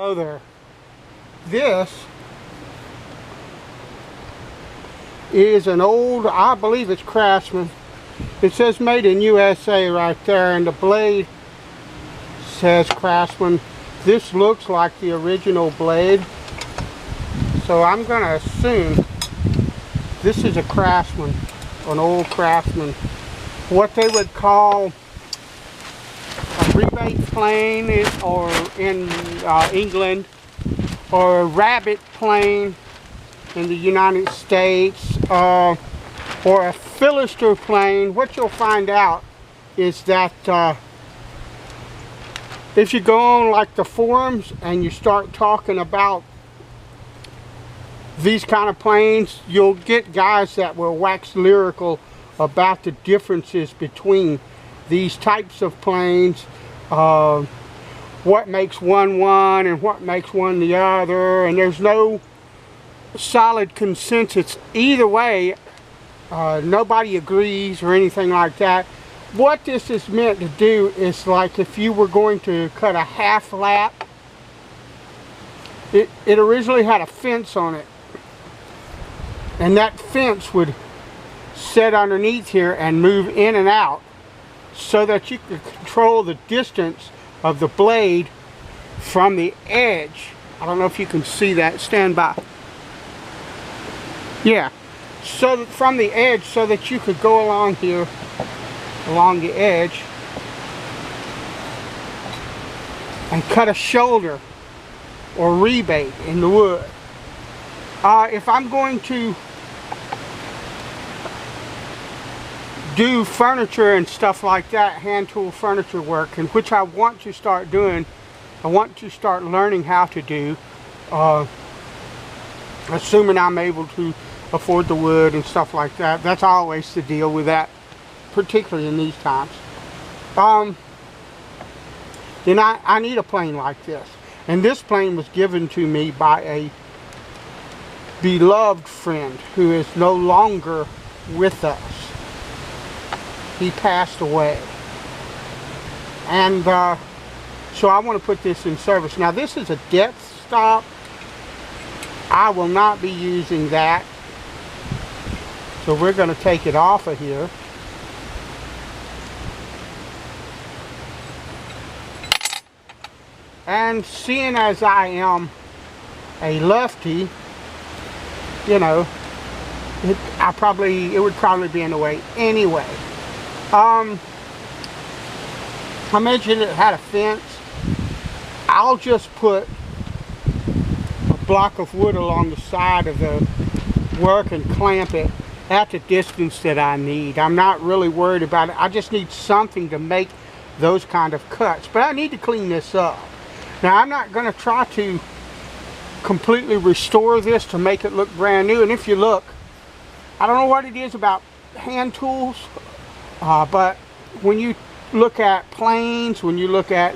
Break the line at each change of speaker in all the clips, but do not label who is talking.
Hello there. This is an old, I believe it's Craftsman. It says made in USA right there, and the blade says Craftsman. This looks like the original blade, so I'm going to assume this is a Craftsman, an old Craftsman. What they would call a rebate plane, or in England, or a rabbit plane in the United States, or a Philister plane. What you'll find out is that if you go on like the forums and you start talking about these kind of planes, you'll get guys that will wax lyrical about the differences between these types of planes, what makes one and what makes one the other, and there's no solid consensus either way. Nobody agrees or anything like that. What this is meant to do is, like if you were going to cut a half lap, it originally had a fence on it, and that fence would set underneath here and move in and out so that you could control the distance of the blade from the edge. I don't know if you can see that. Stand by. Yeah, so that from the edge, so that you could go along here, along the edge, and cut a shoulder or rebate in the wood. If I'm going to do furniture and stuff like that, hand tool furniture work, and which I want to start doing, I want to start learning how to do, assuming I'm able to afford the wood and stuff like that. That's always the deal with that, particularly in these times. Then I need a plane like this, and this plane was given to me by a beloved friend who is no longer with us. He passed away, and so I want to put this in service. Now this is a depth stop. I will not be using that, so we're going to take it off of here. And seeing as I am a lefty, you know, it would probably be in the way anyway. I mentioned it had a fence. I'll just put a block of wood along the side of the work and clamp it at the distance that I need. I'm not really worried about it. I just need something to make those kind of cuts. But I need to clean this up. Now I'm not going to try to completely restore this to make it look brand new. And if you look, I don't know what it is about hand tools, but when you look at planes, when you look at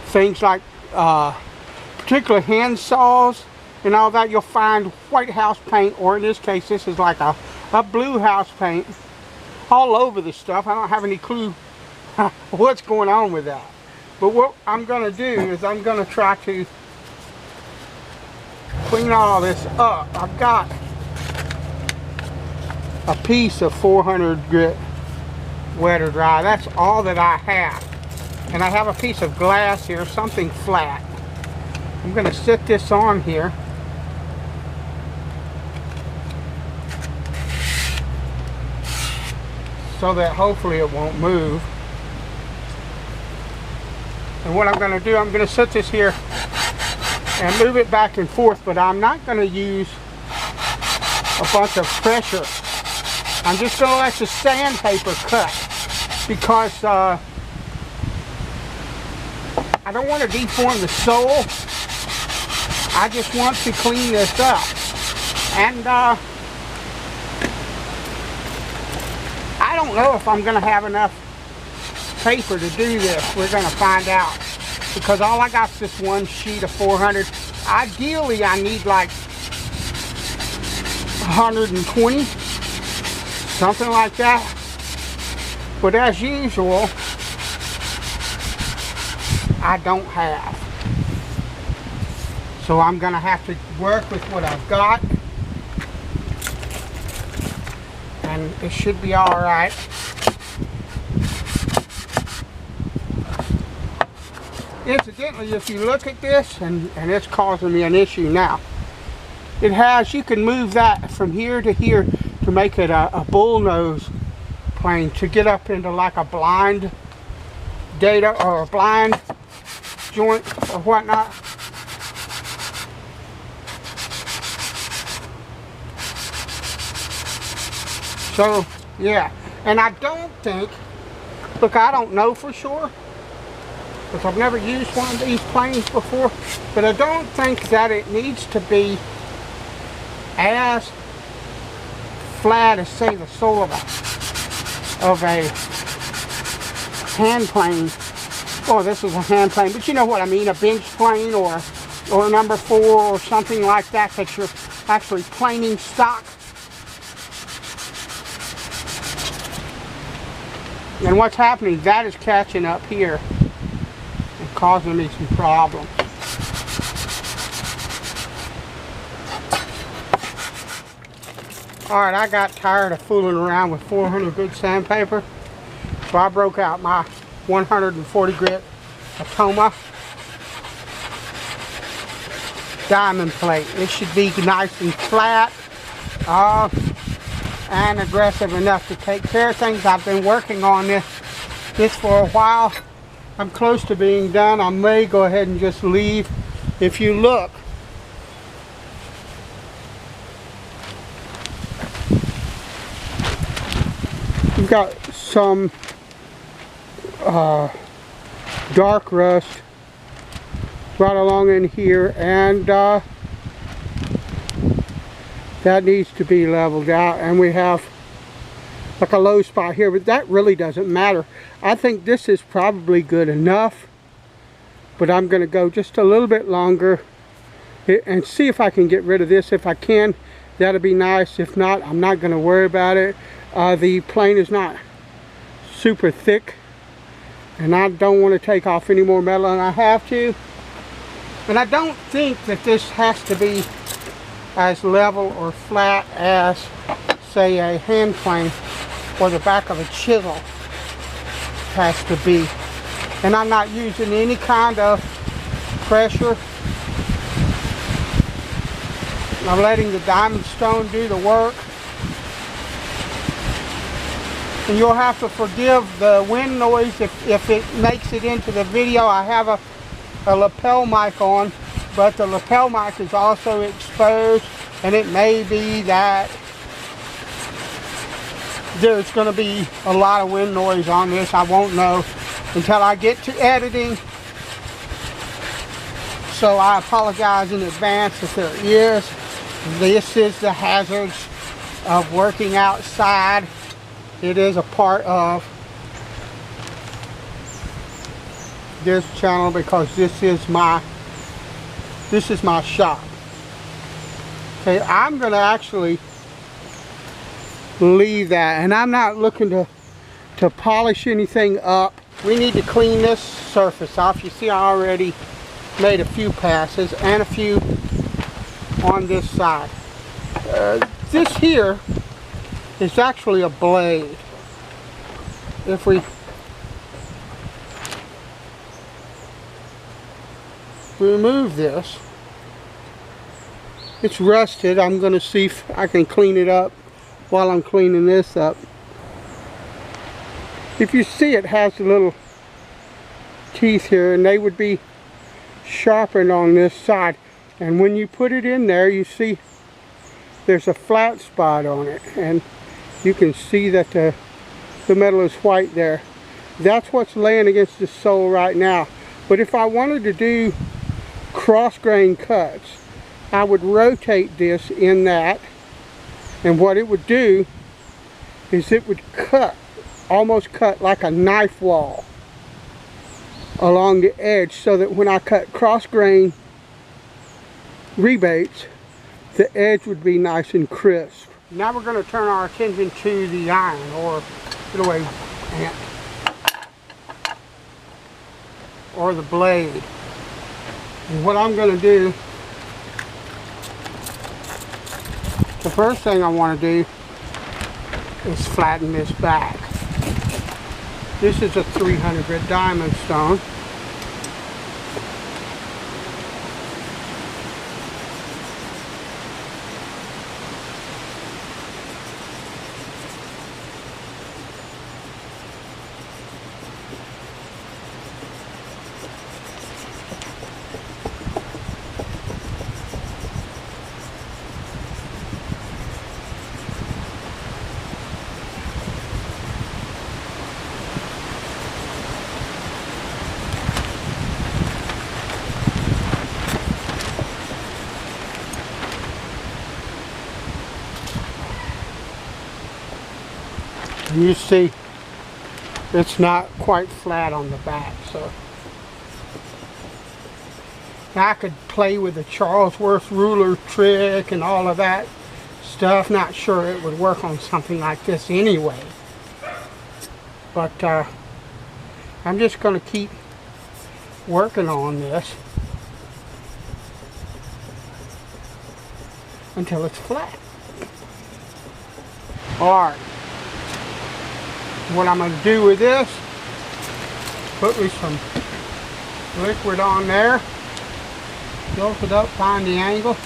things like particular hand saws and all that, you'll find white house paint, or in this case this is like a blue house paint all over the stuff. I don't have any clue what's going on with that. But what I'm going to do is I'm going to try to clean all this up. I've got a piece of 400 grit wet or dry. That's all that I have. And I have a piece of glass here, something flat. I'm going to sit this on here. So that hopefully it won't move. And what I'm going to do, I'm going to set this here and move it back and forth, but I'm not going to use a bunch of pressure. I'm just going to let the sandpaper cut, because I don't want to deform the sole. I just want to clean this up. And I don't know if I'm going to have enough paper to do this. We're going to find out, because all I got is this one sheet of 400. Ideally I need like 120, something like that, but as usual I don't have. So I'm going to have to work with what I've got. And it should be all right. Incidentally, if you look at this, and it's causing me an issue now, it has, you can move that from here to here to make it a bullnose plane, to get up into like a blind data or a blind joint or whatnot. So yeah, and I don't think, look, I don't know for sure because I've never used one of these planes before, but I don't think that it needs to be as flat as, say, the sole of a hand plane. Oh, this is a hand plane, but you know what I mean, a bench plane or a number 4 or something like that, that you're actually planing stock. And what's happening, that is catching up here and causing me some problems. Alright, I got tired of fooling around with 400 grit sandpaper, so I broke out my 140 grit Atoma diamond plate. It should be nice and flat and aggressive enough to take care of things. I've been working on this for a while. I'm close to being done. I may go ahead and just leave. If you look, you've got some dark rust right along in here, and that needs to be leveled out, and we have like a low spot here, but that really doesn't matter. I think this is probably good enough, but I'm going to go just a little bit longer and see if I can get rid of this. If I can, that'll be nice. If not, I'm not going to worry about it. The plane is not super thick, and I don't want to take off any more metal than I have to. And I don't think that this has to be as level or flat as, say, a hand plane or the back of a chisel has to be. And I'm not using any kind of pressure. I'm letting the diamond stone do the work. And you'll have to forgive the wind noise if it makes it into the video. I have a lapel mic on, but the lapel mic is also exposed, and it may be that there's going to be a lot of wind noise on this. I won't know until I get to editing, so I apologize in advance if there is. This is the hazards of working outside. It is a part of this channel because this is my shop. Okay, I'm going to actually leave that, and I'm not looking to polish anything up. We need to clean this surface off. You see, I already made a few passes and a few on this side. This here is actually a blade. If we remove this, it's rusted. I'm going to see if I can clean it up while I'm cleaning this up. If you see, it has little teeth here, and they would be sharpened on this side. And when you put it in there, you see there's a flat spot on it, and you can see that the metal is white there. That's what's laying against the sole right now. But if I wanted to do cross grain cuts, I would rotate this in that, and what it would do is it would cut, almost cut like a knife wall along the edge, so that when I cut cross grain rebates, the edge would be nice and crisp. Now we're going to turn our attention to the iron, or get away, Ant, or the blade. And what I'm going to do The first thing I want to do is flatten this back. This is a 300 grit diamond stone. And you see, it's not quite flat on the back, so I could play with the Charlesworth ruler trick and all of that stuff. Not sure it would work on something like this anyway, but I'm just going to keep working on this until it's flat. Alright. What I'm going to do with this, put me some liquid on there, tilt it up, find the angle.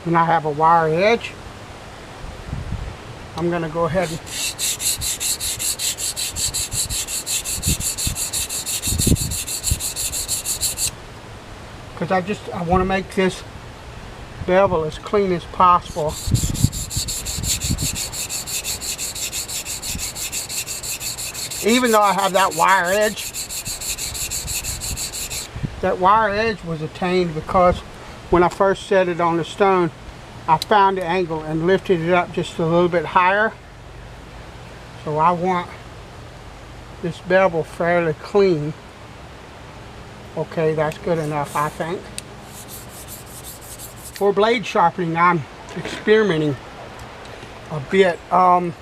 And I have a wire edge. I'm going to go ahead and because I want to make this bevel as clean as possible. Even though I have that wire edge was attained because when I first set it on the stone, I found the angle and lifted it up just a little bit higher. So I want this bevel fairly clean. Okay, that's good enough, I think. For blade sharpening, I'm experimenting a bit. I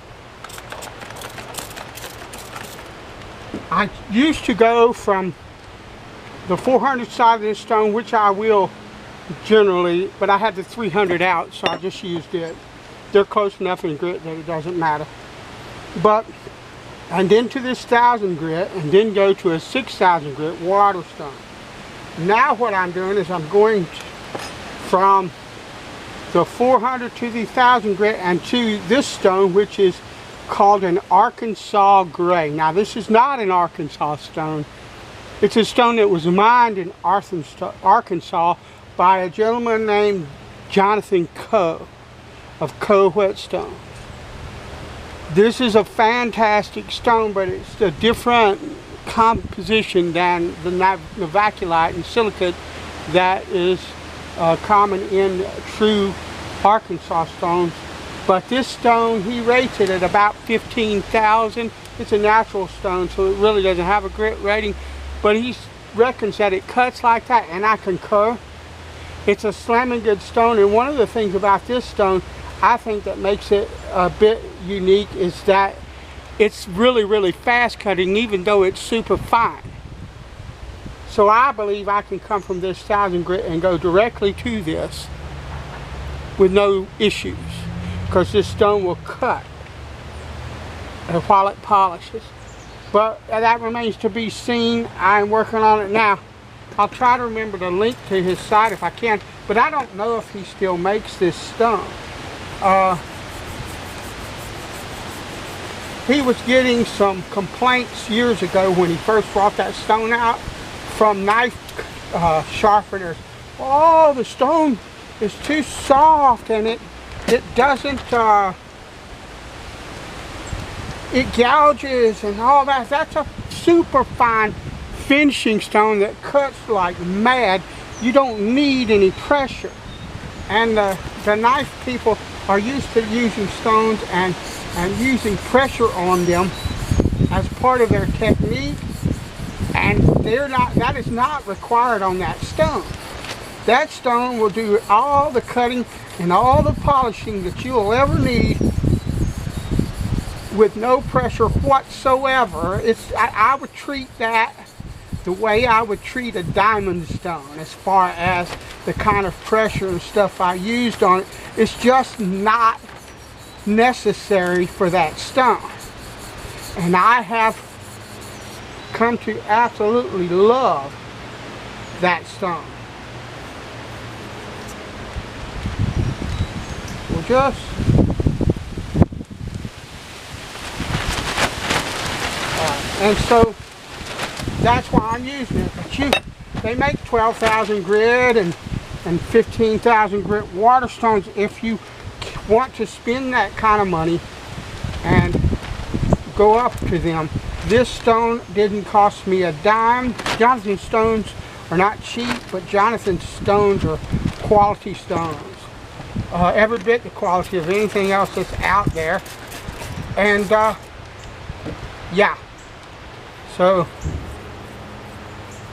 used to go from the 400 side of this stone, which I will generally, but I had the 300 out, so I just used it. They're close enough in grit that it doesn't matter. But, and then to this 1000 grit, and then go to a 6000 grit water stone. Now what I'm doing is I'm going from the 400 to the 1000 grit and to this stone, which is called an Arkansas gray. Now this is not an Arkansas stone. It's a stone that was mined in Arkansas by a gentleman named Jonathan Coe of Coe Whetstone. This is a fantastic stone, but it's a different composition than the novaculite and silicate that is common in true Arkansas stones. But this stone, he rates it at about 15,000. It's a natural stone, so it really doesn't have a grit rating, but he reckons that it cuts like that, and I concur. It's a slamming good stone, and one of the things about this stone I think that makes it a bit unique is that it's really, really fast cutting, even though it's super fine. So I believe I can come from this 1000 grit and go directly to this with no issues, because this stone will cut while it polishes. But that remains to be seen. I'm working on it now. I'll try to remember to link to his site if I can, but I don't know if he still makes this stone. He was getting some complaints years ago when he first brought that stone out from knife sharpeners. Oh, the stone is too soft and it doesn't, it gouges and all that. That's a super fine finishing stone that cuts like mad. You don't need any pressure. And the knife people are used to using stones and using pressure on them as part of their technique, and that is not required on that stone. That stone will do all the cutting and all the polishing that you will ever need with no pressure whatsoever. I would treat that the way I would treat a diamond stone as far as the kind of pressure and stuff I used on it. It's just not necessary for that stone. And I have come to absolutely love that stone. We'll just and so that's why I'm using it. But they make 12,000 grit and 15,000 grit water stones if you want to spend that kind of money and go up to them. This stone didn't cost me a dime. Jonathan stones are not cheap, but Jonathan stones are quality stones. Every bit the quality of anything else that's out there. And yeah, so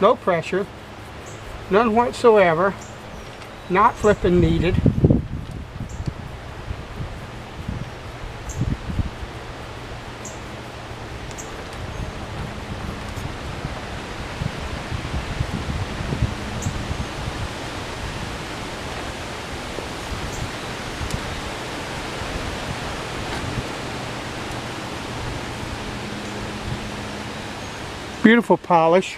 no pressure, none whatsoever, not flipping needed. Beautiful polish.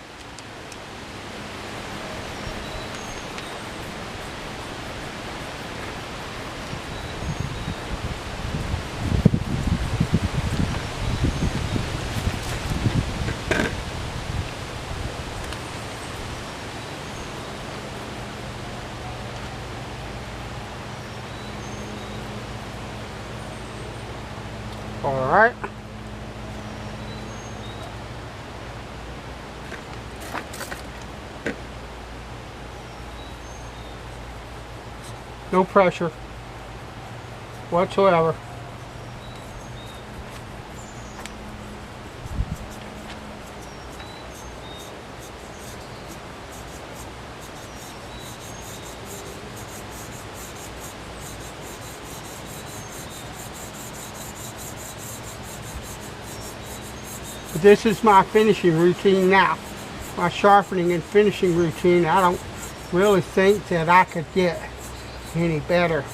All right. No pressure whatsoever. This is my finishing routine now. My sharpening and finishing routine. I don't really think that I could get any better.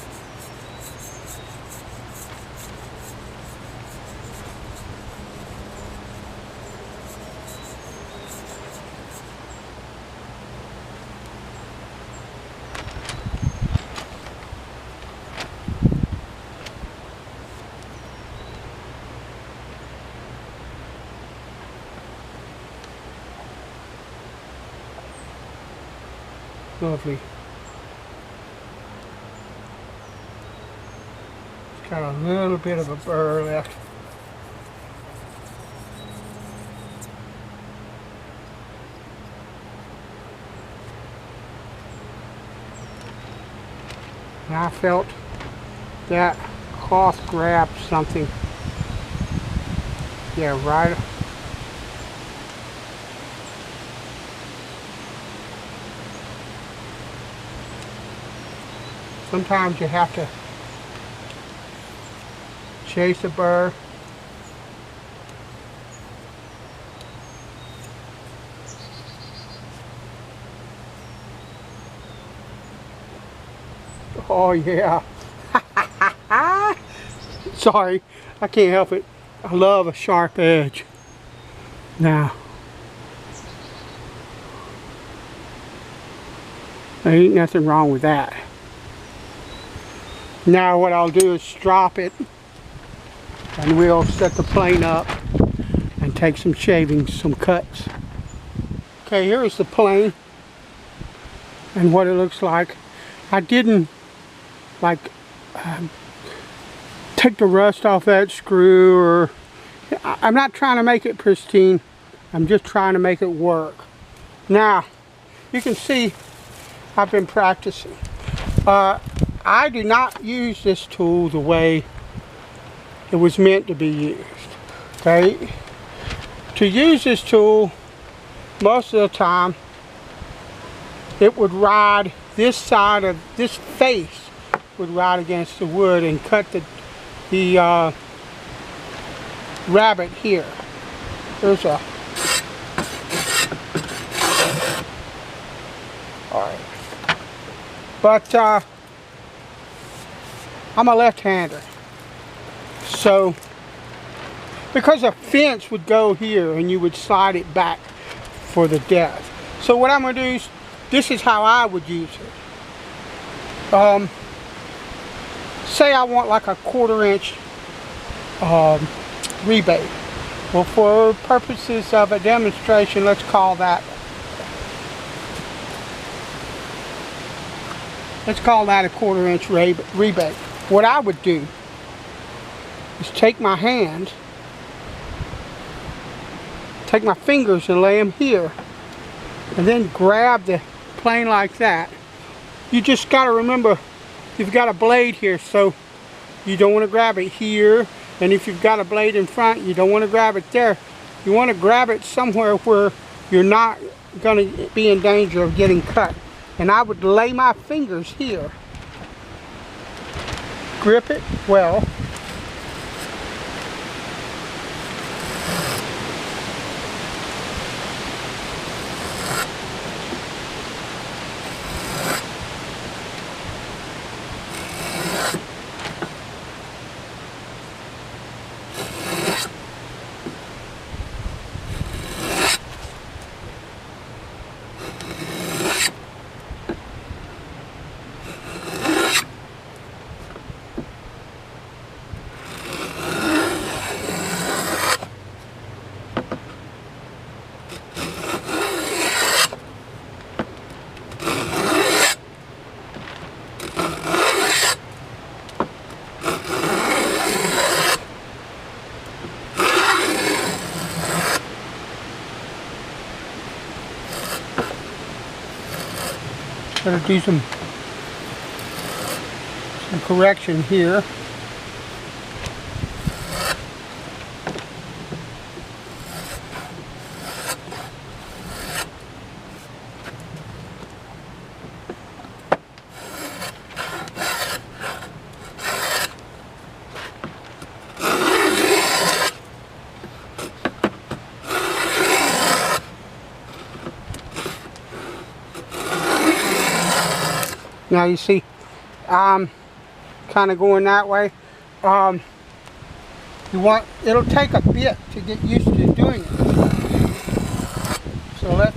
Lovely. It's got a little bit of a burr left. And I felt that cloth grabbed something. Yeah, right. Sometimes you have to chase a burr. Oh yeah. Sorry, I can't help it. I love a sharp edge. Now, There ain't nothing wrong with that. Now what I'll do is drop it, and we'll set the plane up and take some shavings, some cuts. Okay, here's the plane and what it looks like. I didn't like take the rust off that screw, or I'm not trying to make it pristine. I'm just trying to make it work. Now you can see I've been practicing. I do not use this tool the way it was meant to be used. Okay, to use this tool, most of the time it would ride this side of this face would ride against the wood and cut the rabbit here. There's a alright. But I'm a left-hander. So because a fence would go here and you would slide it back for the depth. So what I'm going to do is, this is how I would use it. Say I want like a 1/4 inch rebate. Well, for purposes of a demonstration, let's call that a 1/4 inch rebate. What I would do is take my hand, take my fingers and lay them here, and then grab the plane like that. You just got to remember, you've got a blade here, so you don't want to grab it here, and if you've got a blade in front, you don't want to grab it there. You want to grab it somewhere where you're not going to be in danger of getting cut. And I would lay my fingers here, grip it well, Gotta do some correction here. Now you see, I'm kind of going that way. It'll take a bit to get used to doing it. So let's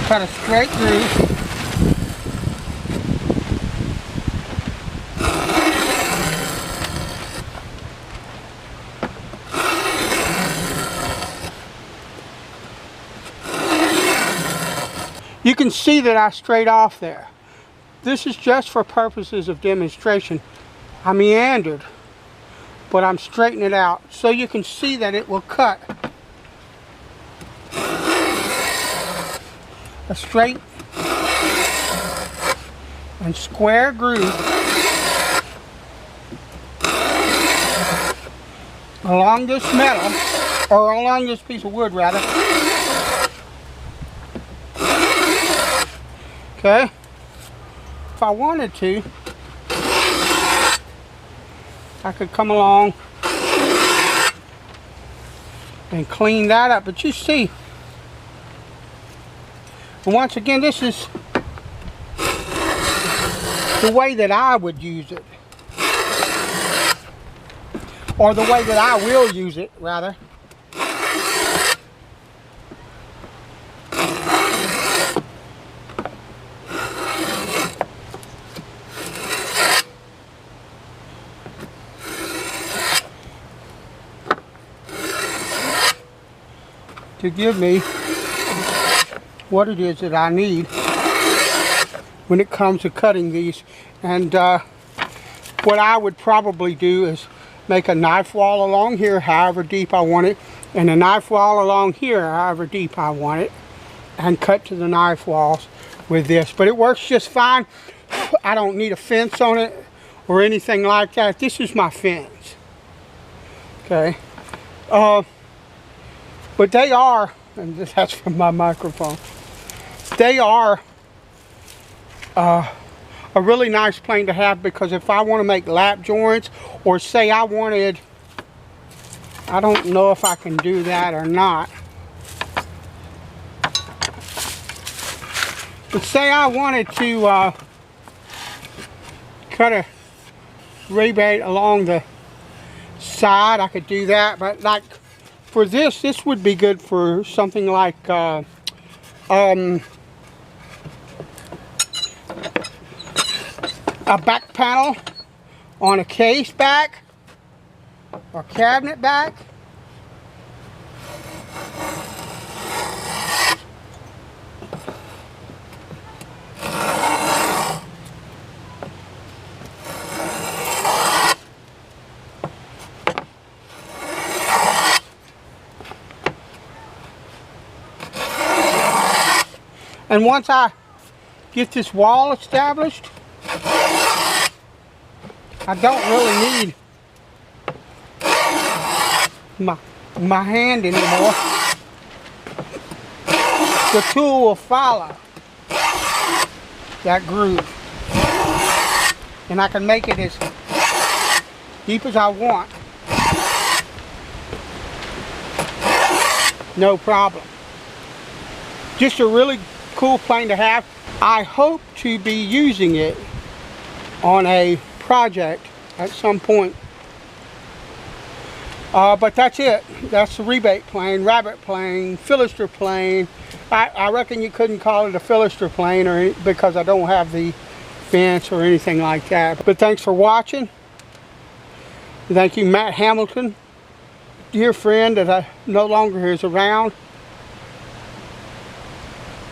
cut a straight groove. You can see that I strayed off there. This is just for purposes of demonstration. I meandered, but I'm straightening it out so you can see that it will cut a straight and square groove along this metal, or along this piece of wood rather. Okay, if I wanted to, I could come along and clean that up, but you see, and once again, this is the way that I would use it, or the way that I will use it, rather. to give me what it is that I need when it comes to cutting these. And what I would probably do is make a knife wall along here however deep I want it, and a knife wall along here however deep I want it, and cut to the knife walls with this. But it works just fine. I don't need a fence on it or anything like that. This is my fence. Okay. But they are, and that's from my microphone, they are a really nice plane to have, because if I want to make lap joints, or say I wanted, I don't know if I can do that or not, but say I wanted to cut a rebate along the side, I could do that. But like for this would be good for something like a back panel on a case back or cabinet back. And once I get this wall established, I don't really need my hand anymore. The tool will follow that groove, and I can make it as deep as I want. No problem. Just a really cool plane to have. I hope to be using it on a project at some point. But that's it. That's the rebate plane, rabbit plane, Philister plane. I reckon you couldn't call it a Philister plane because I don't have the fence or anything like that. But thanks for watching. Thank you, Matt Hamilton, dear friend that I no longer is around,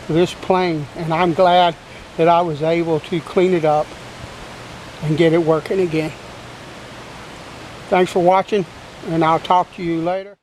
for this plane. And I'm glad that I was able to clean it up and get it working again. Thanks for watching, and I'll talk to you later.